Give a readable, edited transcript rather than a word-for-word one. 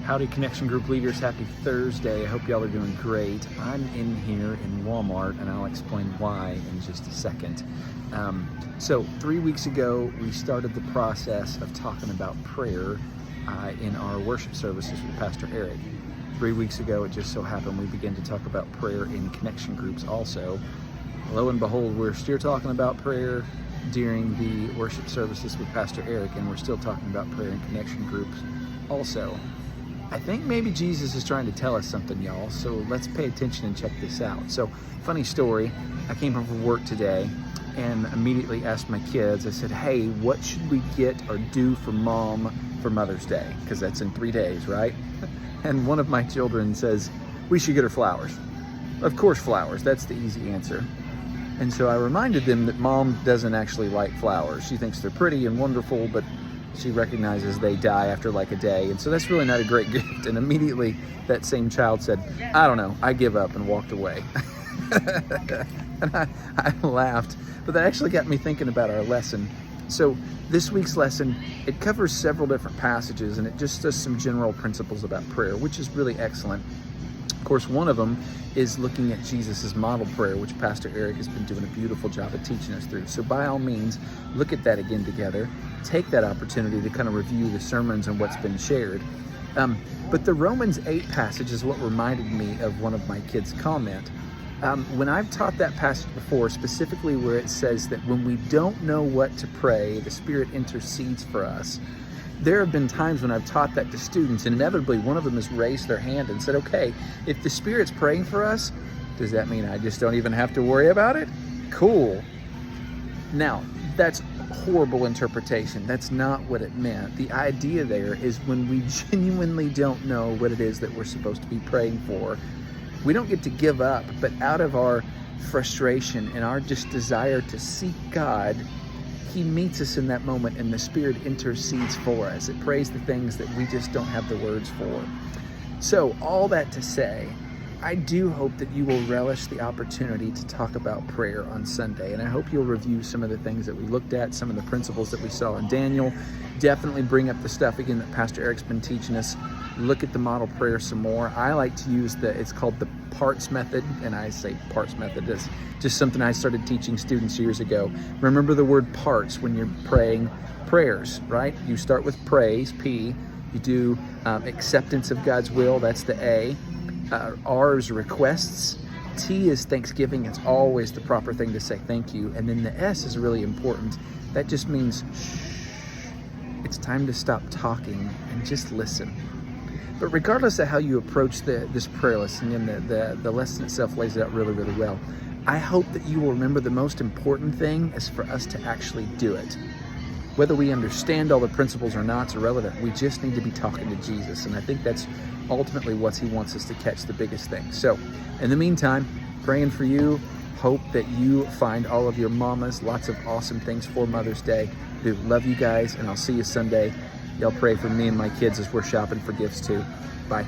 Howdy Connection Group leaders, happy Thursday. I hope y'all are doing great. I'm in here in Walmart and I'll explain why in just a second. So 3 weeks ago, we started the process of talking about prayer in our worship services with Pastor Eric. 3 weeks ago, it just so happened we began to talk about prayer in connection groups also. Lo and behold, we're still talking about prayer during the worship services with Pastor Eric, and we're still talking about prayer in connection groups also. I think maybe Jesus is trying to tell us something, y'all, so let's pay attention and check this out. So, funny story, I came home from work today and immediately asked my kids, I said, hey, what should we get or do for Mom for Mother's Day? Because that's in 3 days, right? And one of my children says, we should get her flowers. Of course, flowers, that's the easy answer. And so I reminded them that Mom doesn't actually like flowers. She thinks they're pretty and wonderful, but she recognizes they die after like a day. And so that's really not a great gift. And immediately that same child said, I don't know, I give up, and walked away. And I laughed, but that actually got me thinking about our lesson. So this week's lesson, it covers several different passages and it just does some general principles about prayer, which is really excellent. Of course, one of them is looking at Jesus's model prayer, which Pastor Eric has been doing a beautiful job of teaching us through. So by all means, look at that again together. Take that opportunity to kind of review the sermons and what's been shared. But the Romans 8 passage is what reminded me of one of my kids' comment. When I've taught that passage before, specifically where it says that when we don't know what to pray, the Spirit intercedes for us. There have been times when I've taught that to students, and inevitably one of them has raised their hand and said, okay, if the Spirit's praying for us, does that mean I just don't even have to worry about it? Cool. Now, that's horrible interpretation. That's not what it meant. The idea there is when we genuinely don't know what it is that we're supposed to be praying for, we don't get to give up, but out of our frustration and our just desire to seek God, He meets us in that moment and the Spirit intercedes for us. It prays the things that we just don't have the words for. So all that to say, I do hope that you will relish the opportunity to talk about prayer on Sunday. And I hope you'll review some of the things that we looked at, some of the principles that we saw in Daniel. Definitely bring up the stuff again that Pastor Eric's been teaching us. Look at the model prayer some more. I like to use it's called the parts method. And I say parts method is just something I started teaching students years ago. Remember the word parts when you're praying prayers, right? You start with praise, P. You do acceptance of God's will, that's the A. R is requests. T is thanksgiving. It's always the proper thing to say thank you. And then the S is really important. That just means shh. It's time to stop talking and just listen. But regardless of how you approach this prayer lesson, and the lesson itself lays it out really, really well, I hope that you will remember the most important thing is for us to actually do it. Whether we understand all the principles or not is irrelevant. We just need to be talking to Jesus. And I think that's ultimately what He wants us to catch, the biggest thing. So in the meantime, praying for you. Hope that you find all of your mamas lots of awesome things for Mother's Day. Do love you guys, and I'll see you Sunday. Y'all pray for me and my kids as we're shopping for gifts too. Bye.